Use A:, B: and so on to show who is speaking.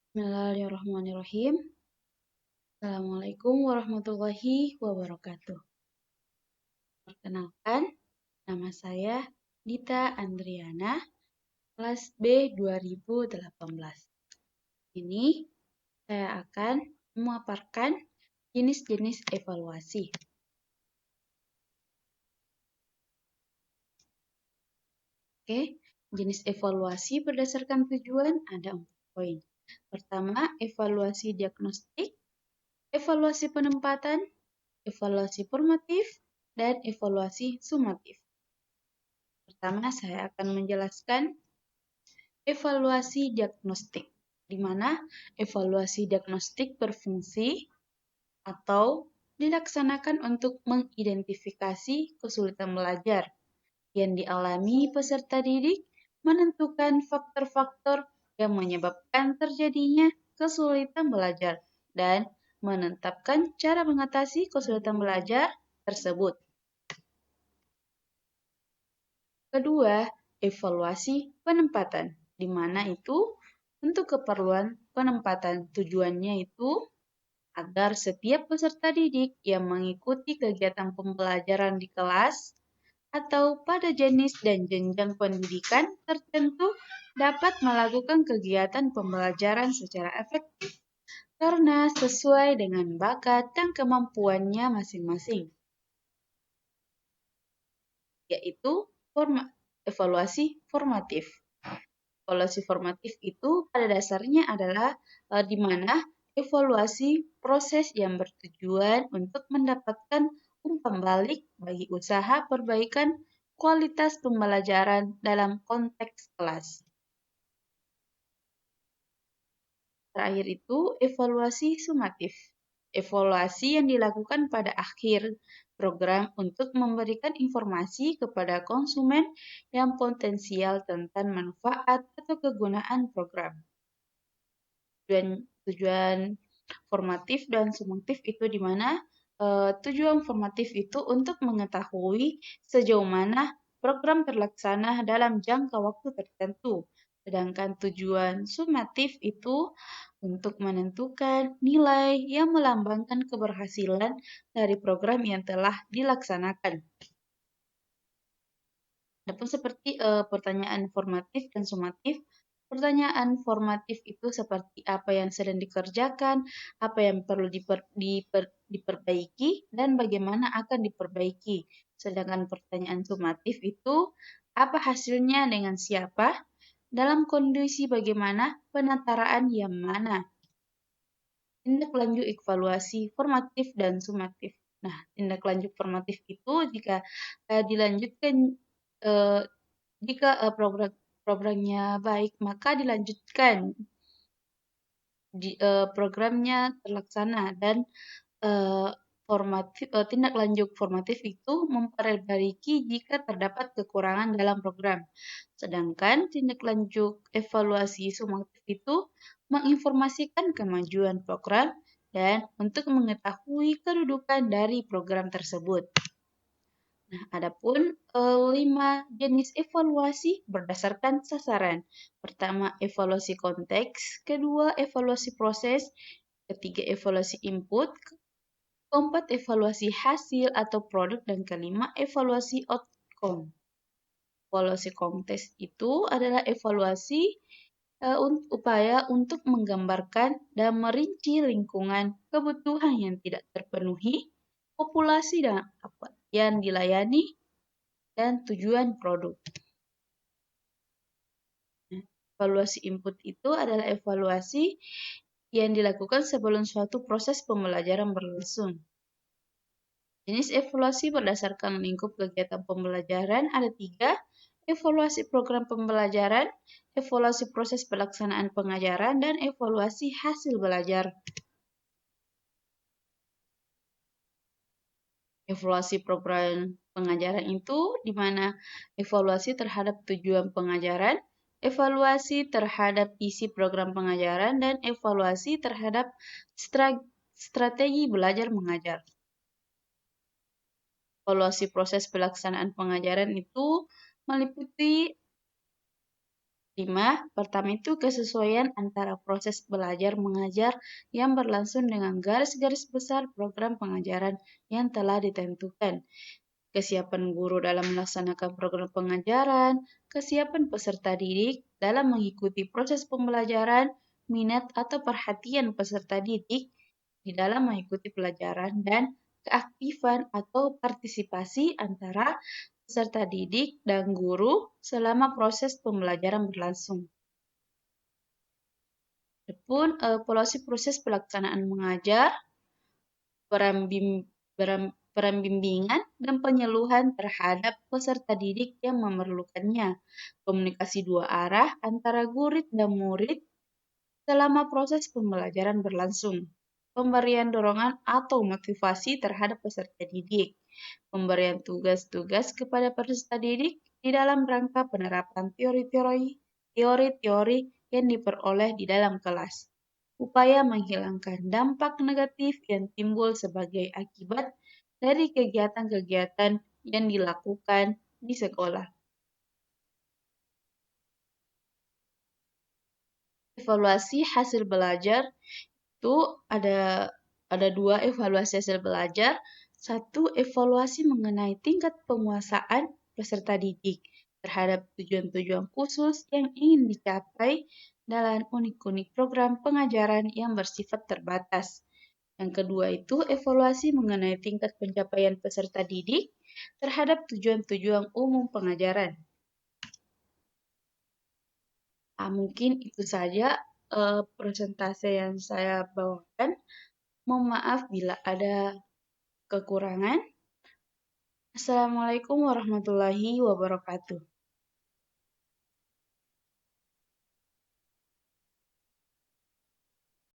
A: Bismillahirrahmanirrahim. Assalamualaikum warahmatullahi wabarakatuh. Perkenalkan, nama saya Dita Andriana, kelas B 2018. Ini saya akan memaparkan jenis-jenis evaluasi. Oke, jenis evaluasi berdasarkan tujuan ada 4 poin. Pertama, evaluasi diagnostik, evaluasi penempatan, evaluasi formatif, dan evaluasi sumatif. Pertama, saya akan menjelaskan evaluasi diagnostik, di mana evaluasi diagnostik berfungsi atau dilaksanakan untuk mengidentifikasi kesulitan belajar yang dialami peserta didik, menentukan faktor-faktor yang menyebabkan terjadinya kesulitan belajar, dan menetapkan cara mengatasi kesulitan belajar tersebut. Kedua, evaluasi penempatan, di mana itu untuk keperluan penempatan tujuannya itu agar setiap peserta didik yang mengikuti kegiatan pembelajaran di kelas atau pada jenis dan jenjang pendidikan tertentu dapat melakukan kegiatan pembelajaran secara efektif karena sesuai dengan bakat dan kemampuannya masing-masing, yaitu evaluasi formatif. Evaluasi formatif itu pada dasarnya adalah di mana evaluasi proses yang bertujuan untuk mendapatkan umpan balik bagi usaha perbaikan kualitas pembelajaran dalam konteks kelas. Terakhir itu evaluasi sumatif. Evaluasi yang dilakukan pada akhir program untuk memberikan informasi kepada konsumen yang potensial tentang manfaat atau kegunaan program. Tujuan formatif dan sumatif itu di mana tujuan formatif itu untuk mengetahui sejauh mana program terlaksana dalam jangka waktu tertentu. Sedangkan tujuan sumatif itu untuk menentukan nilai yang melambangkan keberhasilan dari program yang telah dilaksanakan. Adapun seperti pertanyaan formatif dan sumatif, pertanyaan formatif itu seperti apa yang sedang dikerjakan, apa yang perlu diperbaiki, dan bagaimana akan diperbaiki. Sedangkan pertanyaan sumatif itu apa hasilnya dengan siapa, dalam kondisi bagaimana, penataraan yang mana. Tindak lanjut evaluasi formatif dan sumatif. Nah, tindak lanjut formatif itu jika dilanjutkan programnya baik, maka dilanjutkan programnya terlaksana dan tindak lanjut formatif itu memperbaiki jika terdapat kekurangan dalam program. Sedangkan tindak lanjut evaluasi sumatif itu menginformasikan kemajuan program dan untuk mengetahui kedudukan dari program tersebut. Nah, adapun 5 jenis evaluasi berdasarkan sasaran. Pertama, evaluasi konteks, kedua, evaluasi proses, ketiga, evaluasi input, keempat, evaluasi hasil atau produk, dan kelima, evaluasi outcome. Evaluasi konteks itu adalah evaluasi upaya untuk menggambarkan dan merinci lingkungan kebutuhan yang tidak terpenuhi, populasi dan apa yang dilayani, dan tujuan produk. Evaluasi input itu adalah evaluasi yang dilakukan sebelum suatu proses pembelajaran berlangsung. Jenis evaluasi berdasarkan lingkup kegiatan pembelajaran ada 3, evaluasi program pembelajaran, evaluasi proses pelaksanaan pengajaran, dan evaluasi hasil belajar. Evaluasi program pengajaran itu di mana evaluasi terhadap tujuan pengajaran, evaluasi terhadap isi program pengajaran, dan evaluasi terhadap strategi belajar mengajar. Evaluasi proses pelaksanaan pengajaran itu meliputi Pertama itu kesesuaian antara proses belajar mengajar yang berlangsung dengan garis-garis besar program pengajaran yang telah ditentukan. Kesiapan guru dalam melaksanakan program pengajaran, kesiapan peserta didik dalam mengikuti proses pembelajaran, minat atau perhatian peserta didik di dalam mengikuti pelajaran, dan keaktifan atau partisipasi antara peserta didik dan guru selama proses pembelajaran berlangsung. Adapun evaluasi proses pelaksanaan mengajar, peran bimbingan dan penyuluhan terhadap peserta didik yang memerlukannya, komunikasi dua arah antara guru dan murid selama proses pembelajaran berlangsung, pemberian dorongan atau motivasi terhadap peserta didik, pemberian tugas-tugas kepada peserta didik di dalam rangka penerapan teori-teori yang diperoleh di dalam kelas. Upaya menghilangkan dampak negatif yang timbul sebagai akibat dari kegiatan-kegiatan yang dilakukan di sekolah. Evaluasi hasil belajar itu ada dua evaluasi hasil belajar. Satu, evaluasi mengenai tingkat penguasaan peserta didik terhadap tujuan-tujuan khusus yang ingin dicapai dalam unik-unik program pengajaran yang bersifat terbatas. Yang kedua itu evaluasi mengenai tingkat pencapaian peserta didik terhadap tujuan-tujuan umum pengajaran. Mungkin itu saja presentase yang saya bawakan. Mohon maaf bila ada kekurangan. Assalamualaikum warahmatullahi wabarakatuh.